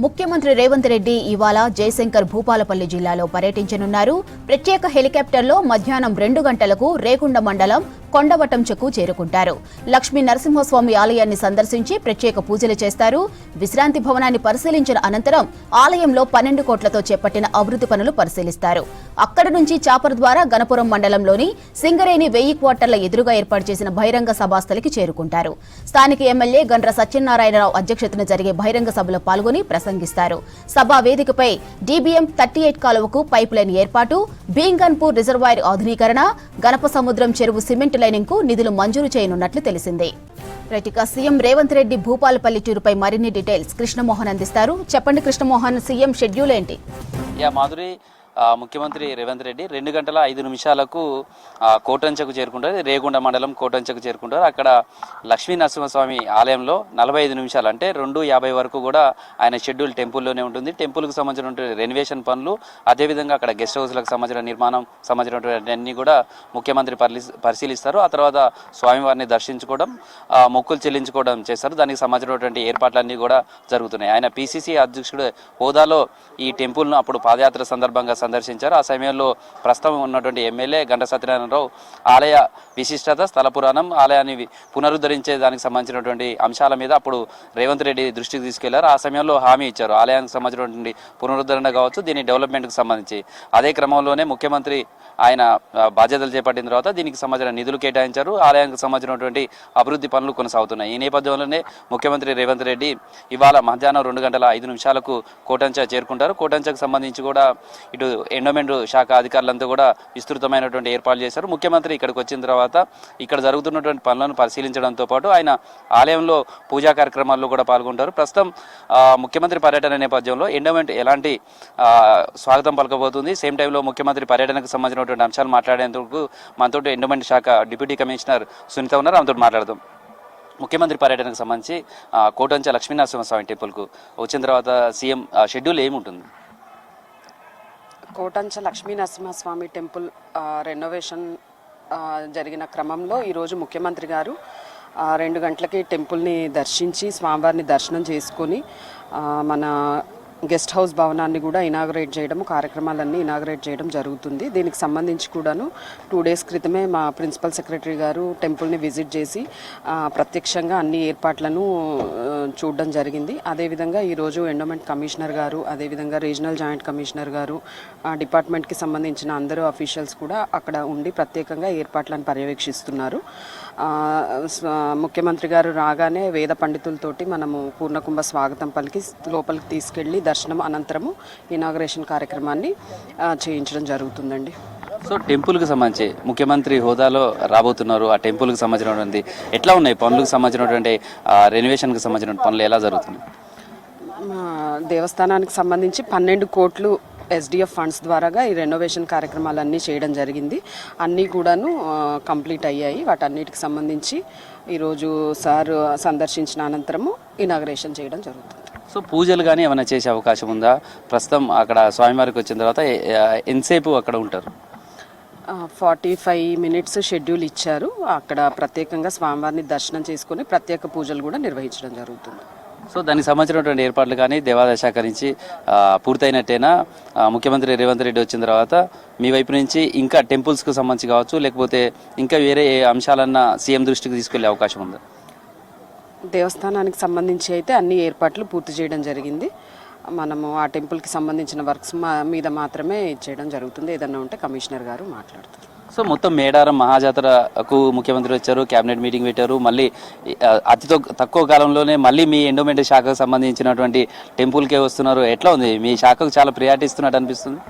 ముఖ్యమంత్రి రేవంత్ రెడ్డి ఇవాళ జయశంకర్ భూపాలపల్లి జిల్లాలో పర్యటించనున్నారు. ప్రత్యేక హెలికాప్టర్లో మధ్యాహ్నం 2 గంటలకు రేకుండ మండలం కొండవటం చెక్కు చేరుకుంటారు. లక్ష్మీ నరసింహస్వామి ఆలయాన్ని సందర్శించి ప్రత్యేక పూజలు చేస్తారు. విశ్రాంతి భవనాన్ని పరిశీలించిన అనంతరం ఆలయంలో 12 కోట్లతో చేపట్టిన అభివృద్ధి పనులు పరిశీలిస్తారు. అక్కడి నుంచి చాపర్ ద్వారా గణపురం మండలంలోని సింగరేణి 1000 క్వార్టర్ల ఎదురుగా ఏర్పాటు చేసిన బహిరంగ సభాస్థలికి చేరుకుంటారు. స్థానిక ఎమ్మెల్యే గండ్ర సత్యనారాయణరావు అధ్యక్షతన జరిగే బహిరంగ సభలో పాల్గొని ప్రసంగిస్తారు. సభా వేదికపై DBM 38 కాలువకు పైప్ లైన్ ఏర్పాటు, భీంగన్పూర్ రిజర్వాయర్ ఆధునీకరణ, గణప సముద్రం చెరువు సిమెంట్ లైనింగ్ కు నిధులు మంజూరు చేయనున్నట్లు తెలిసింది. రైట్గా సీఎం రేవంత్ రెడ్డి భూపాలపల్లి టూరుపై మరిన్ని డీటెయిల్స్ కృష్ణమోహన్ అందిస్తారు. చెప్పండి కృష్ణమోహన్, సీఎం షెడ్యూల్ ఏంటి? మాధురి, ముఖ్యమంత్రి రేవంత్ రెడ్డి 2 గంటల 5 నిమిషాలకు కోటంచకు చేరుకుంటారు. రేగుండ మండలం కోటంచకు చేరుకుంటారు. అక్కడ లక్ష్మీ నరసింహస్వామి ఆలయంలో 45 నిమిషాలు అంటే 2:50 వరకు కూడా ఆయన షెడ్యూల్ టెంపుల్లోనే ఉంటుంది. టెంపుల్కి సంబంధించిన రెనోవేషన్ పనులు, అదేవిధంగా అక్కడ గెస్ట్ హౌస్లకు సంబంధించిన నిర్మాణం సంబంధించినటువంటి అన్ని కూడా ముఖ్యమంత్రి పరిశీలిస్తారు. ఆ తర్వాత స్వామివారిని దర్శించుకోవడం, మొక్కులు చెల్లించుకోవడం చేస్తారు. దానికి సంబంధించినటువంటి ఏర్పాట్లన్నీ కూడా జరుగుతున్నాయి. ఆయన PCC అధ్యక్షుడు హోదాలో ఈ టెంపుల్ను అప్పుడు పాదయాత్ర సందర్భంగా సందర్శించారు. ఆ సమయంలో ప్రస్తుతం ఉన్నటువంటి ఎమ్మెల్యే గండ్ర సత్యనారాయణరావు ఆలయ విశిష్టత, స్థల పురాణం, ఆలయాన్ని పునరుద్ధరించే దానికి సంబంధించినటువంటి అంశాల మీద అప్పుడు రేవంత్ రెడ్డి దృష్టికి తీసుకెళ్లారు. ఆ సమయంలో హామీ ఇచ్చారు ఆలయానికి సంబంధించినటువంటి పునరుద్ధరణ కావచ్చు, దీని డెవలప్మెంట్కి సంబంధించి. అదే క్రమంలోనే ముఖ్యమంత్రి ఆయన బాధ్యతలు చేపట్టిన తర్వాత దీనికి సంబంధించిన నిధులు కేటాయించారు. ఆలయానికి సంబంధించినటువంటి అభివృద్ధి పనులు కొనసాగుతున్నాయి. ఈ నేపథ్యంలోనే ముఖ్యమంత్రి రేవంత్ రెడ్డి ఇవాళ మధ్యాహ్నం 2 గంటల 5 నిమిషాలకు కోటంచ చేరుకుంటారు. కోటంచకు సంబంధించి కూడా ఇటు ఎండోమెంట్ శాఖ అధికారులంతా కూడా విస్తృతమైనటువంటి ఏర్పాట్లు చేశారు. ముఖ్యమంత్రి ఇక్కడికి వచ్చిన తర్వాత ఇక్కడ జరుగుతున్నటువంటి పనులను పరిశీలించడంతో పాటు ఆయన ఆలయంలో పూజా కార్యక్రమాల్లో కూడా పాల్గొంటారు. ప్రస్తుతం ముఖ్యమంత్రి పర్యటన నేపథ్యంలో ఎండోమెంట్ ఎలాంటి స్వాగతం పలకబోతుంది, సేమ్ టైంలో ముఖ్యమంత్రి పర్యటనకు సంబంధించినటువంటి అంశాలు మాట్లాడేందుకు మనతో ఎండోమెంట్ శాఖ డిప్యూటీ కమిషనర్ సునీత ఉన్నారు. ఆమెతో మాట్లాడదాం. ముఖ్యమంత్రి పర్యటనకు సంబంధించి కోటంచ లక్ష్మీనరసింహస్వామి టెంపుల్కు వచ్చిన తర్వాత సీఎం షెడ్యూల్ ఏముంటుంది? కోటంచ లక్ష్మీ నరసింహస్వామి టెంపుల్ రెనోవేషన్ జరిగిన క్రమంలో ఈరోజు ముఖ్యమంత్రి గారు 2 గంటలకి టెంపుల్ని దర్శించి స్వామివారిని దర్శనం చేసుకొని మన గెస్ట్ హౌస్ భవనాన్ని కూడా ఇనాగరేట్ చేయడం, కార్యక్రమాలన్నీ ఇనాగరేట్ చేయడం జరుగుతుంది. దీనికి సంబంధించి కూడాను 2 డేస్ క్రితమే మా ప్రిన్సిపల్ సెక్రటరీ గారు టెంపుల్ని విజిట్ చేసి ప్రత్యక్షంగా అన్ని ఏర్పాట్లను చూడడం జరిగింది. అదేవిధంగా ఈరోజు ఎండోమెంట్ కమిషనర్ గారు, అదేవిధంగా రీజనల్ జాయింట్ కమిషనర్ గారు, డిపార్ట్మెంట్కి సంబంధించిన అందరూ అఫీషియల్స్ కూడా అక్కడ ఉండి ప్రత్యేకంగా ఏర్పాట్లను పర్యవేక్షిస్తున్నారు. ముఖ్యమంత్రి గారు రాగానే వేద పండితులతోటి మనము పూర్ణకుంభ స్వాగతం పలికి లోపలికి తీసుకెళ్లి దర్శనం అనంతరము ఇనాగరేషన్ కార్యక్రమాన్ని చేయించడం జరుగుతుందండి. సో టెంపుల్కి సంబంధించి ముఖ్యమంత్రి హోదాలో రాబోతున్నారు. ఆ టెంపుల్కి సంబంధించినటువంటి ఎట్లా ఉన్నాయి పనులకు సంబంధించినటువంటి రెనోవేషన్కి సంబంధించిన పనులు ఎలా జరుగుతున్నాయి? దేవస్థానానికి సంబంధించి 12 కోట్లు SDF ఫండ్స్ ద్వారాగా ఈ రెనోవేషన్ కార్యక్రమాలన్నీ చేయడం జరిగింది. అన్నీ కూడాను కంప్లీట్ అయ్యాయి. వాటన్నిటికి సంబంధించి ఈరోజు సార్ సందర్శించిన అనంతరము ఇనాగరేషన్ చేయడం జరుగుతుంది. సో పూజలు కానీ ఏమైనా చేసే అవకాశం ఉందా? ప్రస్తుతం అక్కడ స్వామివారికి వచ్చిన తర్వాత ఎంతసేపు అక్కడ ఉంటారు? 45 మినిట్స్ షెడ్యూల్ ఇచ్చారు. అక్కడ ప్రత్యేకంగా స్వామివారిని దర్శనం చేసుకుని ప్రత్యేక పూజలు కూడా నిర్వహించడం జరుగుతుంది. సో దానికి సంబంధించినటువంటి ఏర్పాట్లు కానీ దేవాదాయ శాఖ నుంచి పూర్తయినట్టేనా? ముఖ్యమంత్రి రేవంత్ రెడ్డి వచ్చిన తర్వాత మీ వైపు నుంచి ఇంకా టెంపుల్స్కి సంబంధించి కావచ్చు, లేకపోతే ఇంకా వేరే అంశాలన్నా సీఎం దృష్టికి తీసుకెళ్లే అవకాశం ఉందా? దేవస్థానానికి సంబంధించి అయితే అన్ని ఏర్పాట్లు పూర్తి చేయడం జరిగింది. మనము ఆ టెంపుల్కి సంబంధించిన వర్క్స్ మీద మాత్రమే చేయడం జరుగుతుంది. ఏదన్నా ఉంటే కమిషనర్ గారు మాట్లాడతారు. సో మొత్తం మేడారం మహాజాతరకు ముఖ్యమంత్రి వచ్చారు, క్యాబినెట్ మీటింగ్ పెట్టారు. మళ్ళీ అతి తక్కువ కాలంలోనే మళ్ళీ మీ ఎండోమెంట్ శాఖకు సంబంధించినటువంటి టెంపుల్కే వస్తున్నారు. ఎట్లా ఉంది? మీ శాఖకు చాలా ప్రియారిటీ ఇస్తున్నట్టు అనిపిస్తుంది.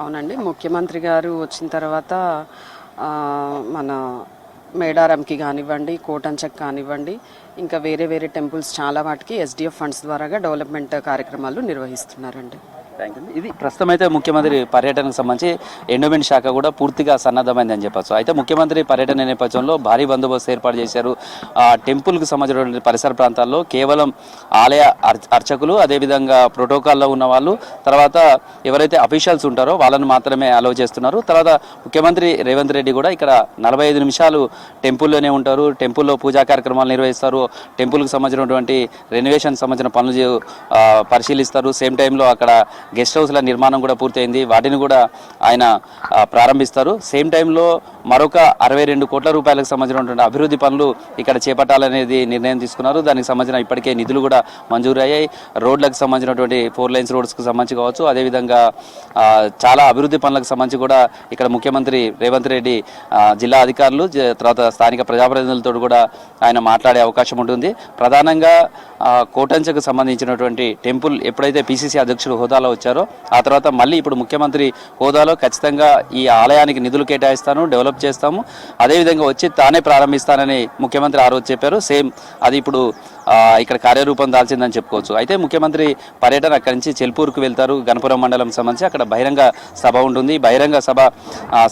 అవునండి, ముఖ్యమంత్రి గారు వచ్చిన తర్వాత మన మేడారంకి కానివ్వండి, కోటంచక్ కానివ్వండి, ఇంకా వేరే వేరే టెంపుల్స్ చాలా వాటికి SDF ఫండ్స్ ద్వారాగా డెవలప్మెంట్ కార్యక్రమాలు నిర్వహిస్తున్నారండి. Thank you. ఇది ప్రస్తుతం అయితే ముఖ్యమంత్రి పర్యటనకు సంబంధించి ఎండోమెంట్ శాఖ కూడా పూర్తిగా సన్నద్ధమైందని చెప్పచ్చు. అయితే ముఖ్యమంత్రి పర్యటన నేపథ్యంలో భారీ బందోబస్తు ఏర్పాటు చేశారు. టెంపుల్కి సంబంధించినటువంటి పరిసర ప్రాంతాల్లో కేవలం ఆలయ అర్చకులు, అదేవిధంగా ప్రోటోకాల్లో ఉన్న వాళ్ళు, తర్వాత ఎవరైతే అఫీషియల్స్ ఉంటారో వాళ్ళని మాత్రమే అలౌ చేస్తున్నారు. తర్వాత ముఖ్యమంత్రి రేవంత్ రెడ్డి కూడా ఇక్కడ 45 నిమిషాలు టెంపుల్లోనే ఉంటారు. టెంపుల్లో పూజా కార్యక్రమాలు నిర్వహిస్తారు. టెంపుల్కి సంబంధించినటువంటి రెనోవేషన్ సంబంధించిన పనులు పరిశీలిస్తారు. సేమ్ టైంలో అక్కడ గెస్ట్ హౌస్ల నిర్మాణం కూడా పూర్తయింది, వాటిని కూడా ఆయన ప్రారంభిస్తారు. సేమ్ టైంలో మరొక 62 కోట్ల రూపాయలకు సంబంధించినటువంటి అభివృద్ధి పనులు ఇక్కడ చేపట్టాలనేది నిర్ణయం తీసుకున్నారు. దానికి సంబంధించిన ఇప్పటికే నిధులు కూడా మంజూరు అయ్యాయి. రోడ్లకు సంబంధించినటువంటి 4 లైన్స్ రోడ్స్కి సంబంధించి కావచ్చు, అదేవిధంగా చాలా అభివృద్ధి పనులకు సంబంధించి కూడా ఇక్కడ ముఖ్యమంత్రి రేవంత్ రెడ్డి జిల్లా అధికారులు, తర్వాత స్థానిక ప్రజాప్రతినిధులతో కూడా ఆయన మాట్లాడే అవకాశం ఉంటుంది. ప్రధానంగా కోటంచకు సంబంధించినటువంటి టెంపుల్ ఎప్పుడైతే పిసిసి అధ్యక్షుడు హోదాలో వచ్చారో ఆ తర్వాత మళ్ళీ ఇప్పుడు ముఖ్యమంత్రి హోదాలో ఖచ్చితంగా ఈ ఆలయానికి నిధులు కేటాయిస్తాను, డెవలప్ చేస్తాము, అదేవిధంగా వచ్చి తానే ప్రారంభిస్తానని ముఖ్యమంత్రి ఆ రోజు చెప్పారు. సేమ్ అది ఇప్పుడు ఇక్కడ కార్యరూపం దాల్చిందని చెప్పుకోవచ్చు. అయితే ముఖ్యమంత్రి పర్యటన అక్కడి నుంచి చెల్పూర్కు వెళ్తారు. గణపురం మండలం సంబంధించి అక్కడ బహిరంగ సభ ఉంటుంది. బహిరంగ సభ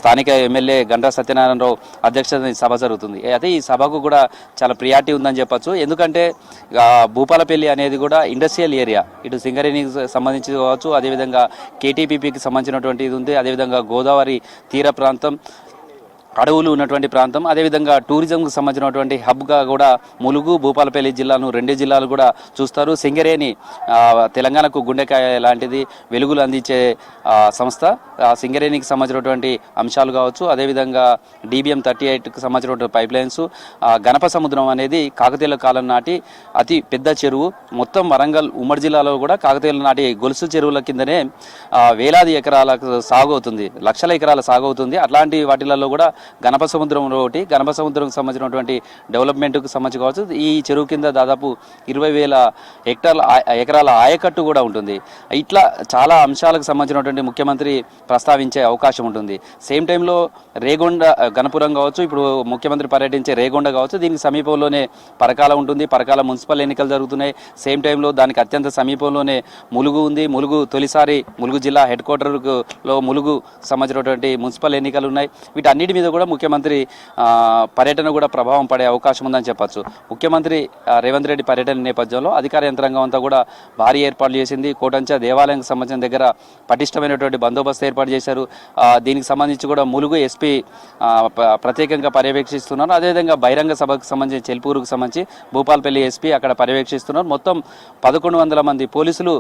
స్థానిక ఎమ్మెల్యే గంటా సత్యనారాయణరావు అధ్యక్షతన సభ జరుగుతుంది. అయితే ఈ సభకు కూడా చాలా ప్రియారిటీ ఉందని చెప్పచ్చు. ఎందుకంటే భూపాలపల్లి అనేది కూడా ఇండస్ట్రియల్ ఏరియా, ఇటు సింగరేణికి సంబంధించి కావచ్చు, అదేవిధంగా కేటీపీపీకి సంబంధించినటువంటి ఇది ఉంది, అదేవిధంగా గోదావరి తీర ప్రాంతం, అడవులు ఉన్నటువంటి ప్రాంతం, అదేవిధంగా టూరిజంకు సంబంధించినటువంటి హబ్గా కూడా ములుగు, భూపాలపల్లి జిల్లాను 2 జిల్లాలు కూడా చూస్తారు. సింగరేణి తెలంగాణకు గుండెకాయ లాంటిది, వెలుగులు అందించే సంస్థ. సింగరేణికి సంబంధించినటువంటి అంశాలు కావచ్చు, అదేవిధంగా DBM 38కి సంబంధించినటువంటి పైప్ లైన్స్, గణప సముద్రం అనేది కాకతీయుల కాలం నాటి అతి పెద్ద చెరువు. మొత్తం వరంగల్ ఉమ్మడి జిల్లాలో కూడా కాకతీయుల నాటి గొలుసు చెరువుల కిందనే వేలాది ఎకరాలకు సాగు అవుతుంది, లక్షల ఎకరాల సాగు అవుతుంది. అట్లాంటి వాటిలలో కూడా గణప సముద్రం ఒకటి. గణప సముద్రంకి సంబంధించినటువంటి డెవలప్మెంట్కి సంబంధించి కావచ్చు, ఈ చెరువు కింద దాదాపు 20,000 ఎకరాల ఆయకట్టు కూడా ఉంటుంది. ఇట్లా చాలా అంశాలకు సంబంధించినటువంటి ముఖ్యమంత్రి ప్రస్తావించే అవకాశం ఉంటుంది. సేమ్ టైంలో రేగొండ, గణపురం కావచ్చు, ఇప్పుడు ముఖ్యమంత్రి పర్యటించే రేగొండ కావచ్చు, దీనికి సమీపంలోనే పరకాల ఉంటుంది. పరకాల మున్సిపల్ ఎన్నికలు జరుగుతున్నాయి. సేమ్ టైంలో దానికి అత్యంత సమీపంలోనే ములుగు ఉంది. ములుగు తొలిసారి ములుగు జిల్లా హెడ్ క్వార్టర్లో ములుగు సంబంధించినటువంటి మున్సిపల్ ఎన్నికలు ఉన్నాయి. వీటన్నిటి మీద కూడా ముఖ్యమంత్రి పర్యటన కూడా ప్రభావం పడే అవకాశం ఉందని చెప్పచ్చు. ముఖ్యమంత్రి రేవంత్ రెడ్డి పర్యటన నేపథ్యంలో అధికార యంత్రాంగం అంతా కూడా భారీ ఏర్పాట్లు చేసింది. కోటంచ దేవాలయానికి సంబంధించిన దగ్గర పటిష్టమైనటువంటి బందోబస్తు ఏర్పాటు చేశారు. దీనికి సంబంధించి కూడా ములుగు ఎస్పీ ప్రత్యేకంగా పర్యవేక్షిస్తున్నారు. అదేవిధంగా బహిరంగ సభకు సంబంధించి చెల్పూరుకు సంబంధించి భూపాలపల్లి ఎస్పీ అక్కడ పర్యవేక్షిస్తున్నారు. మొత్తం 1100 మంది పోలీసులు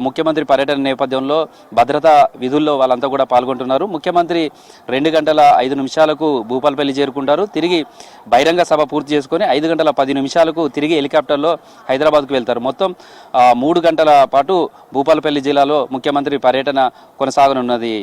ముఖ్యమంత్రి పర్యటన నేపథ్యంలో భద్రతా విధుల్లో వాళ్ళంతా కూడా పాల్గొంటున్నారు. ముఖ్యమంత్రి 2 గంటల 5 నిమిషాలకు భూపాలపల్లి చేరుకుంటారు. తిరిగి బహిరంగ సభ పూర్తి చేసుకుని 5 గంటల 10 నిమిషాలకు తిరిగి హెలికాప్టర్లో హైదరాబాద్కు వెళ్తారు. మొత్తం 3 గంటల పాటు భూపాలపల్లి జిల్లాలో ముఖ్యమంత్రి పర్యటన కొనసాగనున్నది.